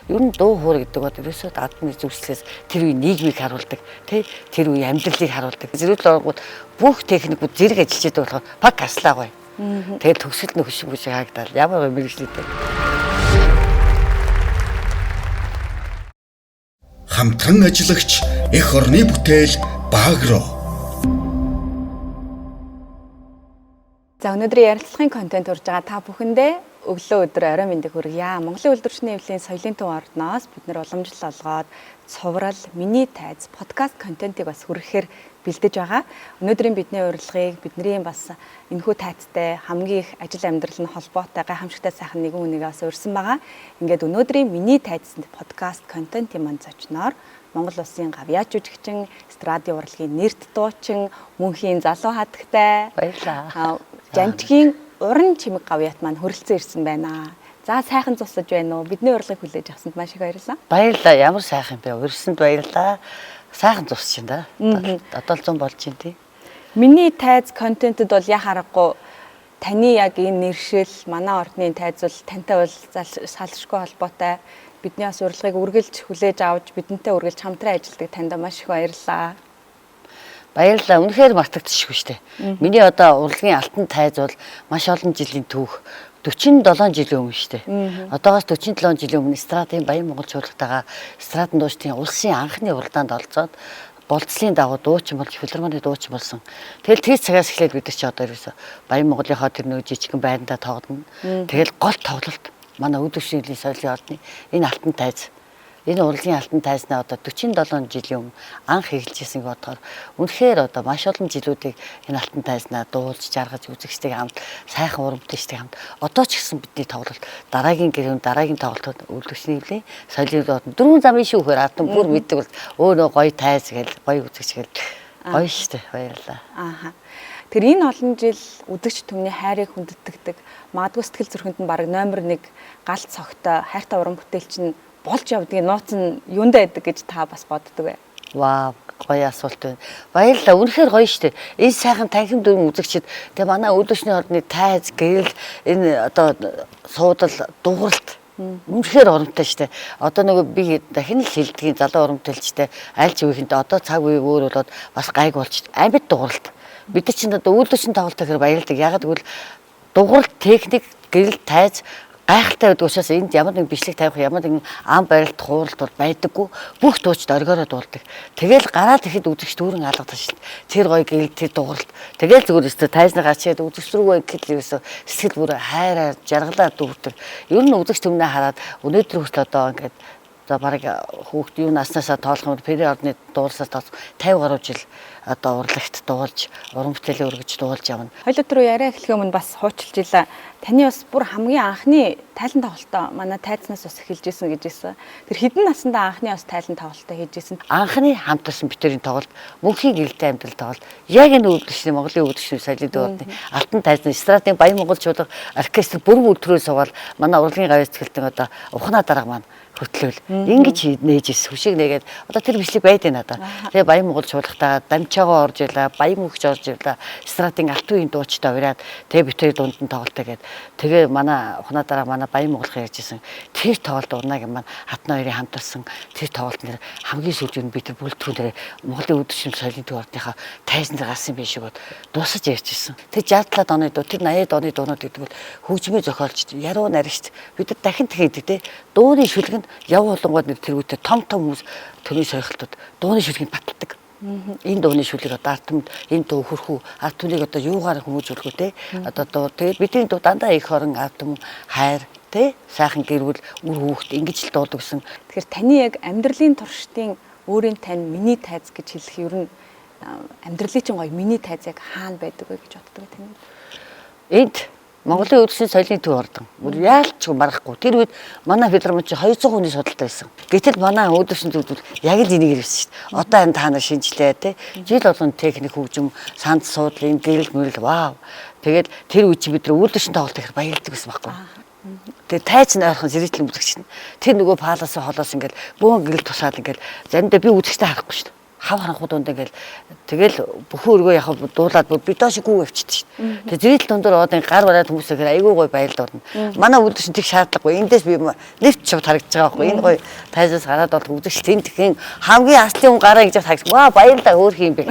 Ер нь дуу хуур гэдэг бол ерөөсөө гадны зүйлслээс тэр үе нийгмийг харуулдаг, тэр үе амьдралыг харуулдаг. Зэрэгэл оргууд бүх техникүүд зэрэг ажиллаж байдаг болохоор баг аслаа гоё. Тэгээд төгсөлт нь хөшиг хаагдал. Ямар гоё мэрэгчлээтэй. Хамтран ажиллагч эх орны бүтээл Багро. За өнөөдрийн ярилцлагын контент урьж байгаа та бүхэндээ өглөө өдөр орой мэндийг хүргье. Монголын үйлдвэрчний эвлийн соёлын төв орноос бид нэр уламжлал олгоод цуврал, миний тайз, подкаст контентыг бас хүргэхээр бэлдэж байгаа. Өнөөдрийн бидний урилгыг бидний бас энэхүү тайцтай хамгийн их ажил амьдрал нь холбоотой гайхамшигтай сайхан нэгэн үнийгээ бас урьсан байгаа. Ингээд өнөөдрийн миний тайз подкаст контентын манд зочноор Монгол Улсын гавьяа жүжигчин, эстрадын урлагийн нэрт дуучин, мөнхийн залуу хатагтай. Баярлалаа. Жанчгийн уран чимэг гавьяат маань хөрөлцөн ирсэн байна. За сайхан цусаж байна уу? Бидний урилгыг хүлээж авсанд маш их баярлалаа. Баярлалаа. Ямар сайхан бэ? Урьсанд баярлалаа. Сайхан цусч байна да. Одоо л 100 болж байна тий. Миний тайз контентэд бол яхаарахгүй таны яг энэ нэршил манай ордны тайз бол тантай бол салшгүй холбоотой. Бидний бас урилгыг үргэлж хүлээж авч бидэнтэй үргэлж хамтран ажилладаг танд маш их баярлалаа. Баярлалаа. Үнэхээр мартагдчихгүй шүү дээ. Миний одоо урлагийн алтан тайз бол маш олон жилийн түүх. 47 жилийн өмнө шүү дээ. Одоогоос 47 жилийн өмнө эстрадын Баян Монгол чуулгатайгаа эстрадын дуучдын улсын анхны уралдаанд оролцоод болцлын дагуу дуучин болж филармоны дуучин болсон. Тэгэл тэр цагаас эхлээд бид чи одоо ерөөсө Баян Монголынхоо тэр нэг жижигхэн байрандаа тоглоно. Тэгэл гол тоглолт манай өдөршийн соёлын ордны энэ алтан тайз. Энэ урлагийн алтан тайзнаа одоо 47 жилийн өмнө анх эхэлжсэн бодохоор үнэхээр одоо маш олон жилүүдийг энэ алтан тайзнаа дуулж жаргаж үзэгчтэй хамт сайхан уран бүтээлчтэй хамт одоо ч гэсэн бидний тоглолт дараагийн гэрүүн дараагийн тоглолтод үйлдвэрчний эвлийн соёлын ордон дөрвөн замын шүүхээр ардын бүр мэддэг бол өөрөө гоё тайз гэл гоё үзэгч гэл гоё штэ баярлалаа. Ааха. Тэр энэ олон жил үдэгч түмний хайрыг хүндэтгдэг магадгүй сэтгэл зүрхэнд нь баг номер 1 галт цогтой хайртай уран бүтээлч нь болж явдгийг нууц нь юундаа байдаг гэж та бас боддог бай. Вау, гоё асуулт байна. Баярлалаа. Үнэхээр гоё штэ. Энэ сайхан танхим дүрм үзэгчид тэгээ манай өдөршний ордны тайз гэрэл энэ одоо суудал дууралт үнэхээр оромтой штэ. Одоо нөгөө би дахин л хэлдгийн залуу уран бүтээлчтэй аль ч үеийнтэй одоо цаг үе өөр болоод бас гайг болж амьд дууралт. Бид чинь одоо өдөршин тоглолтоо хэрэг баярлдаг. Ягаад гэвэл дууралт техник гэрэл тайз гайхалтай байдаг учраас энд ямар нэг бичлэг тавих ямар нэгэн ам барилт хууралт бол байдаггүй бүх дуучид оргиороо дуулдаг. Тэгэл гараад ирэхэд үзэгч дүүрэн алгадаг шин. Тэр гоё гэл тэр дууралт. Тэгэл зүгээр өстө тайзныгаа чихэд үзэгч рүү гэхэд ерөөсө сэтгэл бүр хайраар жаргалаар дүүрдэг. Ер нь үзэгч түмнээ хараад өнөөдөр хүртэл одоо ингээд за бараг хүүхд юу наснаасаа тоолох юм пери орны дуулсаас тоос 50 гаруй жил одоо урлагт дуулж уран бүтээлээ өргөж дуулж явна. Хоёул руу яриа эхлэх өмнө бас хуучилж илаа. Таны бас бүр хамгийн анхны тайлан тоглолтоо манай тайзнаас бас эхэлж исэн гэж хэлсэн. Тэр хэдэн наснда анхны бас тайлан тоглолтоо хийж исэн. Анхны хамтарсан битэрийн тоглолт мөнхийн гэрэлтэй амьдрал тоглолт. Яг энэ үйлдвэрчний Монголын үйлдвэрчний соёлын ордны алтан тайзны эстрадын Баян Монгол чуулга оркестр бүр бүртрөө суугаад манай урлагийн гавьяа цэцгэлтэн одоо ухнаа дарга маань хөтлөөл ингэж нээж хүшиг нээгээд одоо тэр бичлэг байдаг надаа. Тэгээ Баян Монгол чуулгатаа дамжаагаа орж илаа, Баян мөнхч орж илаа, эстрадын алт үеийн дуучтай ураад тэгээ битэрийн дунд нь тоглолтоо гээд тэгээ манай ухнаа дараа манай Баян Монголын ярьжсэн тэр тоглолт урнааг маань хатна хоёрын хамтарсан тэр тоглолт нэр хамгийн сүүлд би тэр бүлтгүүнээр Монголын өдөршин соёлын төв ордныхаа тайзан дээр гарсан биш өгөөд дуусаж ярьжсэн. Тэр 67 оны дуу тэр 80 оны дуунууд гэдэг бол хөгжмийн зохиолч яруу наригч бид нар дахин тэгээд те дууны шүлгэнд яв болонгод нэг тэргүүтээ том хүмүүс төрийн сойрхолтод дууны шүлгийг баталдаг. Энэ дууны шүлгийг одоо ард түмэнд энэ дуу хөрхүү ард түмнийг одоо юугаар хүмүүжүүлэх үү те одоо тэгээд бидний дуу дандаа их хорон ард түмэн хайр те сайхан гэрүүл үр хүүхэд ингэж л дуулдаг гэсэн. Тэгэхээр таны яг амьдралын туршдын өөрийн тань миний тайз гэж хэлэх ер нь амьдралын чинь гоё миний тайз яг хаана байдаг вэ гэж боддог тань. Энд Монголын үйлдвэрчний соёлын төв ордон. Бүр яалч марахгүй. Тэр үед манай филармон чи 200 хүний судалтай байсан. Гэтэл манай үйлдвэрчний төвд яг л энийг ирсэн шүү дээ. Одоо энэ та нар шинжилээ те. Жил болгон техник хөгжим, санд суудлын гэрэл мөрөл вау. Тэгээд тэр үед чи бид нар үйлдвэрчний тоглолт ихэр баярлдаг байсан байхгүй. Тэгээд тайз нь ойрхон зэрэгтлэн үзэгч нь. Тэр нөгөө палаас холоос ингээл бөөн гэрэл тусаад ингээл заримдаа би үзэгчтэй харахгүй шүү дээ. хав харанхууд дунд ингээл тэгэл бүхэн өргөө яхав дуулаад би доош гүү авчихдээ шүү дээ. Тэгээ зэрэл дундор одоо гар бараад хүмүүс ихээр айгүй гоё баярлал орно. Манай үйлдвэрч тэг шаардлагагүй. Эндээс би лифт шууд харагдаж байгаа байхгүй. Энэ гоё тайзаас гараад бол үзэгч тэнд тэгэхээр хамгийн астлын хүн гараа гэж харагдсан. Ваа баярлалаа өөр юм бэ.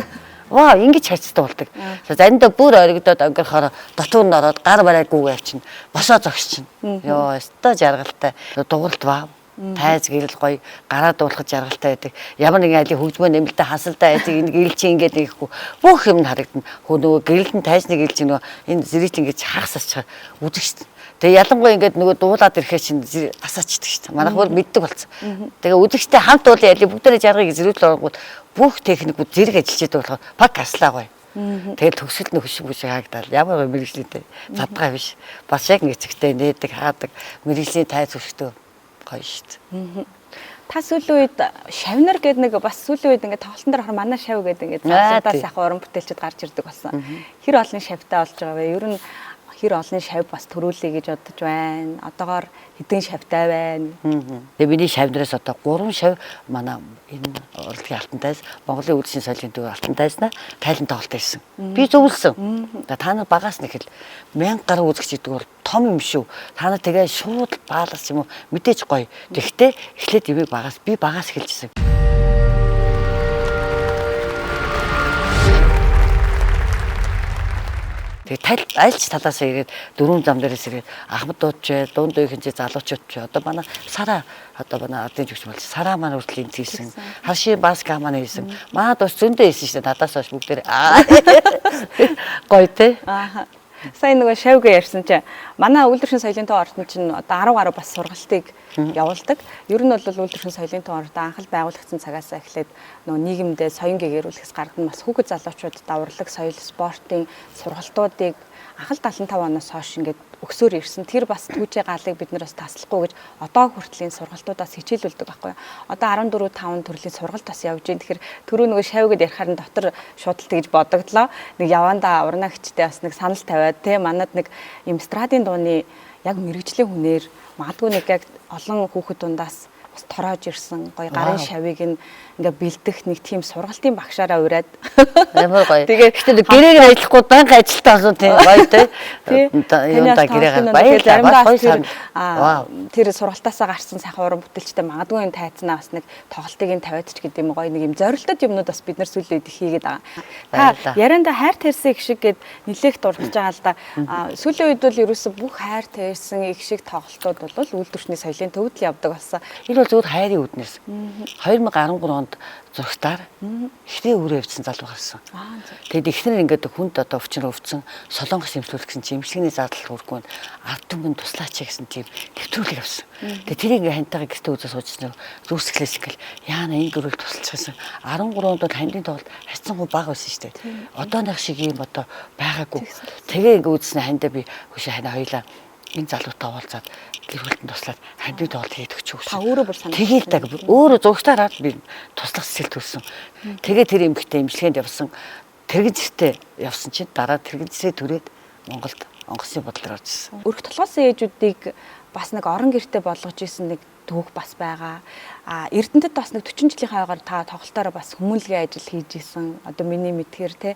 Ваа ингэж хайцтай болдог. Заримдаа бүр оригдоод өнгөрөхөөр дотор нь ороод гар бараад гүүгээ авчин. Босоо зогсчин. Йоо, өстой жаргалтай. Дугуйлт баа. Тайз гэрэл гоё гараа дуулахад жаргалтай байдаг. Ямар нэгэн айлын хөгжмөө нэмэлтээ хасалтай байдаг. Энэ гэрэл чи ингэж нэхгүй бүх юм харагдана. Хөө нөгөө гэрэл нь тайзны гэрэл чи нөгөө энэ зэрэг ингэж хагасч үзэгч. Тэгээ ялангуяа ингээд нөгөө дуулаад ирэхээ чинь асаачдаг шүү дээ. Манайх бүр мэддэг болсон. Тэгээ үзэгчтэй хамт уулын ялыг бүгдээрээ жаргыг зэрүүлэл оргууд бүх техникүүд зэрэг ажиллаж байгаа болохоор пак аслаа гоё. Тэгээд төгсөлт нь хөшиг бүшиг хаагдаад ямар гоё мэрэгчлээтэй задгаа биш. Бас яг нэцэгтэй нээдэг хаадаг мэрэгчлийн тайз хөшгтөө гоё шүү дээ. Та сүүлийн үед шавнар гэдэг нэг бас сүүлийн үед ингээд тоглолтын дээр хараа манай шав гэдэг ингээд цаасаас яг уран бүтээлчд гарч ирдэг болсон. Хэр олон шавтай болж байгаа вэ? Ер нь хэр олон шав бас төрүүлэе гэж бодож байна. Одоогоор хэдэн шавтай байна. Тэгээ миний шавнараас одоо 3 шав манай энэ урлагийн алтан тайз Монголын үйлдвэрийн соёлын төв алтан тайзнаа тайлан тоглолт хийсэн. Би зөвлөсөн. Та нар багаас нэг хэл 1000 гаруй үзэгч гэдэг бол том юм шүү. Та нар тэгээ шууд баалгас юм уу мэдээж гоё. Тэгвэл эхлээд ивэг багаас би багаас эхэлжсэн. Тэгээ айлч талаас ирээд дөрвөн зам дээрээс ирээд Ахмад дуудч, дунд үеийнхэнчээ залуучууд ч одоо манай Сара одоо манай ардын жүгч болж Сара маань хүртэл энэ хийсэн. Харши баска маань хийсэн. Маа бас зөндөө хийсэн шүү дээ. Надаас хойш бүгдээр гоё те. Аа. Сайн нөгөө шавьгээ ярьсан чинь манай үйлдвэрийн соёлын төв ордон чинь одоо 10 гаруй бас сургалтыг явуулдаг. Ер нь бол үйлдвэрийн соёлын төв ордон анхал байгуулагдсан цагаас эхлээд нөгөө нийгэмдээ соён гэгэрүүлэхээс гадна бас хүүхэд залуучуудад урлаг, соёл, спортын сургалтуудыг анхал 75 оноос хойш ингээд өксөөр ирсэн. Тэр бас түүжээ галыг бид нараас таслахгүй гэж одоо хүртлийн сургалтуудаас хичээлүүлдэг байхгүй юу. Одоо 14 5 төрлийн сургалт бас явж байна. Тэгэхээр түрүү нөгөө шавьгэд ярихаар нь дотор шуудалт гэж бодогдлоо. Нэг явандаа урна гिचтэй бас нэг санал тавиад те манад нэг им страдын дууны яг мэрэгжлийн хүнээр магадгүй нэг яг олон хүүхэд дундаас бас тороож ирсэн гоё гарын шавийг ингээ бэлдэх нэг тийм сургалтын багшаараа ураад амар гоё. Тэгээд гэрээр ажиллахгүй банк ажилтаа асуу тийм гоё те. Юунда гэрээр баярлалаа гоё сан. Тэр сургалтаасаа гарсан сайхан уран бүтээлчтэй магадгүй энэ тайцнаа бас нэг тоглолтыг тавиад ч гэдэг юм гоё нэг юм зорилттой юмнууд бас бид нар сүүлийн үед хийгээд байгаа. Та ярианда хайр тэрсэн их шиг гээд нилээх дурдж байгаа л да. Сүүлийн үед бол ерөөсө бүх хайр тэрсэн их шиг тоглолтууд бол үйлдвэрчний соёлын төвд л явдаг болсон. Зүгээр хайрын үднэс. 2013 онд зургатаар ихний өрөө явьсан залуу гарсан. Тэгэд ихнэр ингээд хүнд одоо өвчин өвцөн солонгос имслүүлэх гэсэн чинь имчилгээний зардал хүргүй ард түмэн туслаач гэсэн тийм нэвтрүүлэг авсан. Тэгээд тэр ингээ хантайгаа гэртээ үзээ суужсэн зүсгэлээс ингээл яана энэ гэрүүл тусалчихсан. 13 онд бол хандын тоглолт хайцсангүй баг байсан шүү дээ. Одооных шиг юм одоо байгаагүй. Тэгээ ингээ үзсэн хандаа би хөшөө ханаа хоёлаа энэ залуутай уулзаад гэр бүлтэн туслаад хандив тоглолт хийдэг ч үгүй. Та өөрөө бүр санаа. Тэгээл даг өөрөө зургатаар би туслах сэтгэл төрсөн. Тэгээ тэр эмэгтэй имчилгээнд явсан. Тэрэгэн зэрэгтэй явсан чинь дараа тэрэгэн зэрэг төрээд Монголд онгоцны бодлоор орж ирсэн. Өрх толгойн ээжүүдийг бас нэг орон гэртээ болгож исэн нэг түүх бас байгаа. Эрдэнэтэд бас нэг 40 жилийн хойгоор та тоглолтоор бас хүмүүлгийн ажил хийж исэн. Одоо миний мэдхээр те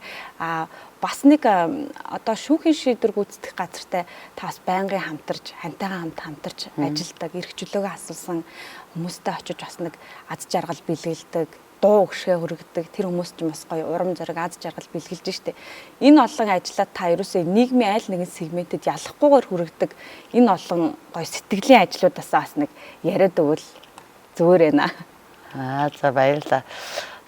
бас нэг одоо шүүхийн шийдвэр гүйцэтгэх газартай та бас байнгын хамтарч, хантайгаа хамтарч ажилладаг, эрх чөлөөгөө асуулсан хүмүүстэй очиж бас нэг аз жаргал бэлгэлдэг, дуу өгшөө хүргэдэг. Тэр хүмүүс ч бас гоё урам зориг аз жаргал бэлгэлж штэ. Энэ олон ажиллаад та ерөөсөө нийгмийн айл нэгэн сегментэд ялахгүйгээр хүргэдэг энэ олон гоё сэтгэлийн ажлуудаас бас нэг яриад өгвөл зүгээр ээ. За баярлалаа.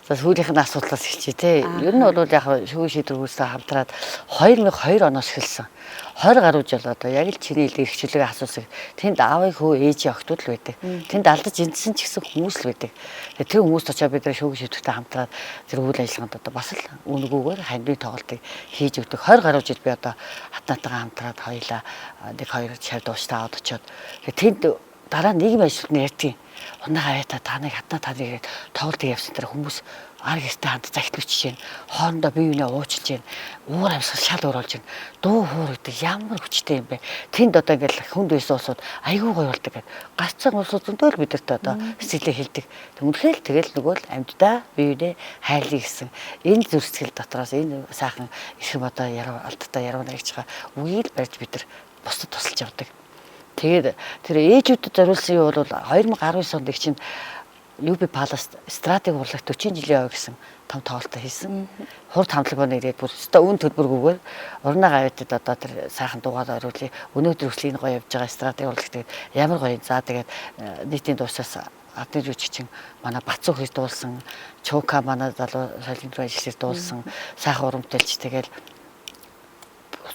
За сүүлийнх нь асуудлаас эхэлчихье те. Ер нь бол яг шүүхийн шийдвэр гүйцэтгэх хамтраад 2002 оноос эхэлсэн. 20 гаруй жил одоо яг л чиний эрх чөлөөгийн асуусан. Тэнд аавын хөө ээжийн охтууд л байдаг. Тэнд алдаж эндсэн ч гэсэн хүмүүс л байдаг. Тэр хүмүүст очиад бид шүүхийн шийдвэртэй хамтраад тэр үйл ажиллагаанд одоо бас л үнгүүгээр хандны тоглолтыг хийж өгдөг. 20 гаруй жил би одоо хатнаатайгаа хамтраад хоёлаа нэг хоёр шав дууштай аваад очиод тэнд дараа нийгмийн ажилтны ярьтгийн унаа аваа та нэг хатнаа таныг тоглолтыг явсан тэр хүмүүс ар гэртээ хамт загтлууч чинь хоорондоо бие биенээ уучлж чинь уур амьсгал шал уруулж чинь дуу хуур гэдэг ямар хүчтэй юм бэ. Тэнд одоо ингээл хүнд байсан улсууд айгүй гоё болдог гэдэг. Гацсан улсууд зөндөл бидэрт одоо сэтгэлээ хэлдэг. Үнэхээр тэгэл нөгөө л амьддаа бие биенээ хайрлаа гэсэн энэ зүрсгэл дотроос энэ сайхан эрхэм одоо алдтаа ярууна гэж байгаа үгийг барьж бид нар бусдад тусалж явдаг. Тэгээд тэр ээжүүдэд зориулсан юу бол 2019 онд их чинь UB Palace стратеги урлагт 40 жилийн ой гэсэн том тоглолтоо хийсэн. Хурд хамтлагын ирээд бүр өстой үн төлбөргүйгээр урнаа гавьтад одоо тэр сайхан дуугаар оруулъя. Өнөөдөр хүртэл энэ гоё явж байгаа стратеги урлагт тэгээд ямар гоё за тэгээд нийтийн дуусаас адны жүжигчин манай Бацуу хэр дуулсан, Чука манай залуу солинд ажиллаж дуулсан, сайхан урамтэлж тэгээд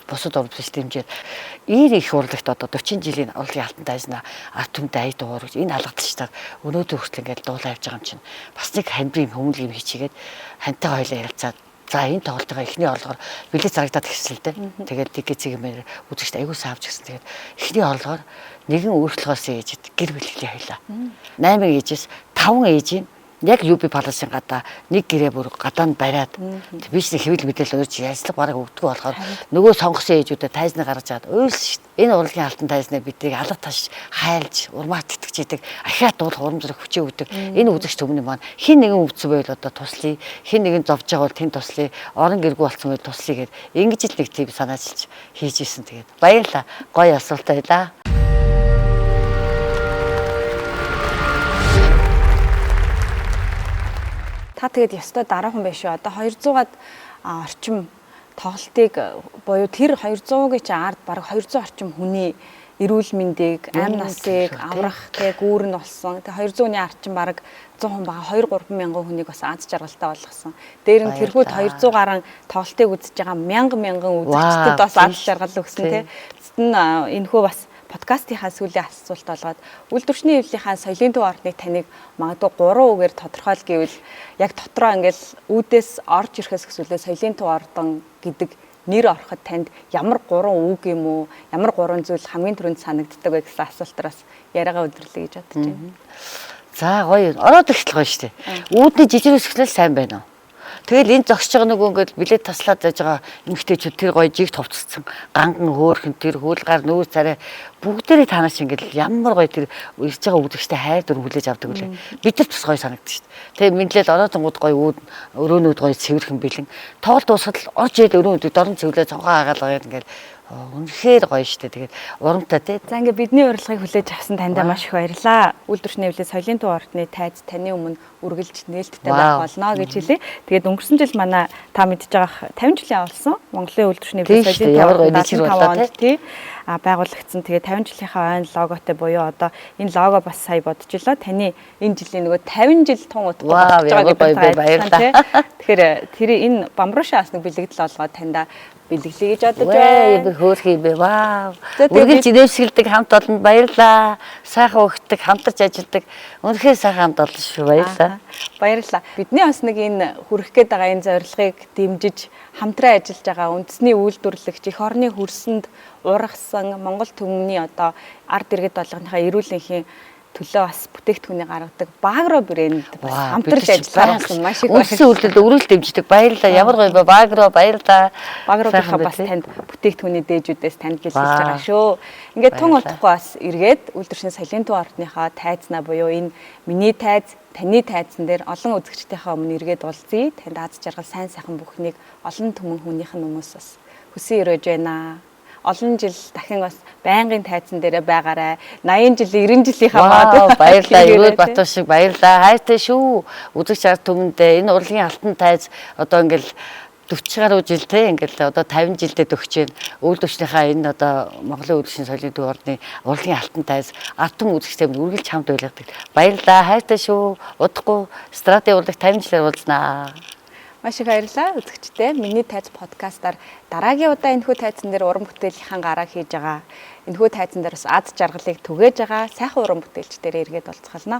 бусад урамтэлж дэмжээд их урлагт одоо 40 жилийн урлагийн алтан тайзнаа арт түмтэй ая дуугаар гэж энэ алгадaltaар өнөөдөр хүртэл ингээд дуулаа явж байгаа юм чинь бас нэг хандрын хүмүүл юм хийчигээд хантай хойлоо ярилцаад за энэ тоглолтын эхний орлогоор билет зарагдаад ирсэн л дээ. Тэгээд тикет цэгмээр үзэгчд аягүй саавч гисэн. Тэгээд эхний орлогоор нэгэн өөрчлөгөөс ээжэд гэр бүлэглээ хойлоо. 8 ээжээс 5 ээж яг UB Palace-ын гадаа нэг гэрээ бүр гадаа нь бариад биш нэг хэвлэл мэдээлэл өөрч ярьслаг бараг өгдөггүй болохоор нөгөө сонгосон ээжүүдэд тайзнаа гаргаж аваад ойлс шүү дээ. Энэ урлагийн алтан тайзнаа биднийг алга таш хайлж урмаар тэтгэж идэг ахиад дуулах урам зориг хүчээ өгдөг. Энэ үзэгч төмний маань хин нэгэн өвдсөн байл одоо туслая, хин нэгэн зовж байгаа бол тэнд туслая, орон гэргүй болсон байл туслая гэд ингэж л нэг тийм санаачилж хийж исэн. Тэгээд баярлаа. Гоё асуулт байлаа. Та тэгээд ёстой дараахан байх шүү. Одоо 200-аад орчим тоглолтыг буюу тэр 200-гийн чинь ард бараг 200 орчим хүний эрүүл мэндийг, амь насыг аврах тэг гүүрэн болсон. Тэг 200-ны арчим бараг 100 хүн бага 2-3 мянган хүнийг бас аз жаргалтай болгосон. Дээр нь тэрхүү 200 гаруй тоглолтыг үзэж байгаа мянган үзэгчдэд бас аз жаргал өгсөн тий. Эцэст нь энэхүү бас подкастынхаа сүүлийн асуулт болгоод үйлдвэрчний хэвлэлийнхаа соёлын төв орныг таныг магадгүй 3 үгээр тодорхойл гэвэл яг дотроо ингээл үүдээс орж ирэхээс хэсүүлээ соёлын төв ордон гэдэг нэр ороход танд ямар 3 үг юм уу, ямар 3 зүйл хамгийн түрүүнд санагддаг вэ гэсэн асуултараас яриагаа өдөрлөе гэж бодож байна. За гоё. Ороод ихтэл гоё шүү дээ. Үүдний жижиг өсгөл сайн байна уу? Тэгэл энэ зогсож байгаа нөгөө ингээд билет таслаад байж байгаа эмэгтэйчүүд тэр гоё жиг товцсон ганган хөөрхөн тэр хөлгаар нүүр царай бүгдээрээ танаас ингээд ямар гоё тэр ирж байгаа үзэгчтэй хайр дүр хүлээж авдаг үлээ. Бидэрт бас гоё санагдаж шүү дээ. Тэгээ мэдлэл ороотонгууд гоё өрөөнүүд гоё цэвэрхэн бэлэн тоглолт дуусахад л орж ирээд өрөөнүүд дорн цэвлээ цонхоо хагаалгаа ингээд үнэхээр гоё шүү дээ. Тэгээд урамтай тий. За ингээд бидний урилгыг хүлээж авсан таньда маш их баярлалаа. Үйлдвэрчний хэвлэл соёлын төв ордны тайз таны өмнө үргэлж нээлттэй байх болно гэж хэлье. Тэгээд өнгөрсөн жил манай та мэдж байгаа 50 жилийн авалсан Монголын үйлдвэрчний хэвлэл соёлын төв ордны тий байгуулагдсан. Тэгээд 50 жилийнхаа ойн логотой буюу одоо энэ лого бас сая бодож илаа. Таны энэ жилийн нөгөө 50 жил тун утга болж байгаа гэдэг баярлалаа. Тэгэхээр тэр энэ бамруушаас нэг бэлэгдэл олгоод таньда бэлэглэе гэж бодож байна. Би хөөх юм бэ. Вау. Үргэлж нээвсгэлдэг хамт олонд баярлаа. Сайхан өгдөг, хамтарч ажилладаг. Үнэхээр сайхан хамт олон шүү. Баярлаа. Баярлаа. Бидний бас нэг энэ хүрэх гээд байгаа энэ зорилгыг дэмжиж хамтран ажиллаж байгаа үндэсний үйлдвэрлэгч эх орны хөрсөнд ургасан Монгол төмний одоо ард иргэд болгоныхаа эрүүл энхийн төлөө бас бүтээгдэхүүний гаргадаг Багро брэнд бас хамтарч ажиллаж байгаа маш их үндэсний үйлдвэрлэлд өрөөл дэмждэг. Баярлалаа. Ямар гоё Багро баярлалаа. Багрогийнхаа бас танд бүтээгдэхүүний дээжүүдээс танд бэлдэж байгаа шүү. Ингээд тун утгагүй бас эргээд үйлдвэрчний соёлын төв ордныхаа тайзнаа буюу энэ миний тайз таны тайзан дээр олон үзэгчдийнхээ өмнө эргээд уулзъя. Танд аз жаргал сайн сайхан бүхнийг олон түмэн хүнийхэн өмнөөс бас хүсэн өрөөж байна. Олон жил дахин бас байнгын тайзан дээрээ байгаарай. 80 жил 90 жилийнхаа маад баярлалаа. Ерөөл Батуу шиг баярлалаа. Хайртай шүү. Үзэгч ард түмэндээ энэ урлагийн алтан тайз одоо ингээл 40 гаруй жилдээ ингээл одоо 50 жилдээ төгсөж байна. Үйлдвэрчнийхаа энэ одоо Монголын үйлдвэрчний соёлын төв орны урлагийн алтан тайз ард түмэн үзэгчтэй үргэлж хамт байлгадаг. Баярлалаа. Хайртай шүү. Удахгүй стратеги урлаг 50 жилээр уулзнаа. Маш их баярлалаа үзэгчдээ. Миний тайз подкастаар дараагийн удаа энэхүү тайзан дээр уран бүтээлийнхаа гарааг хийж байгаа. Энэхүү тайзан дээр бас аз жаргалыг түгээж байгаа сайхан уран бүтээлчдээр эргээд уулзахална.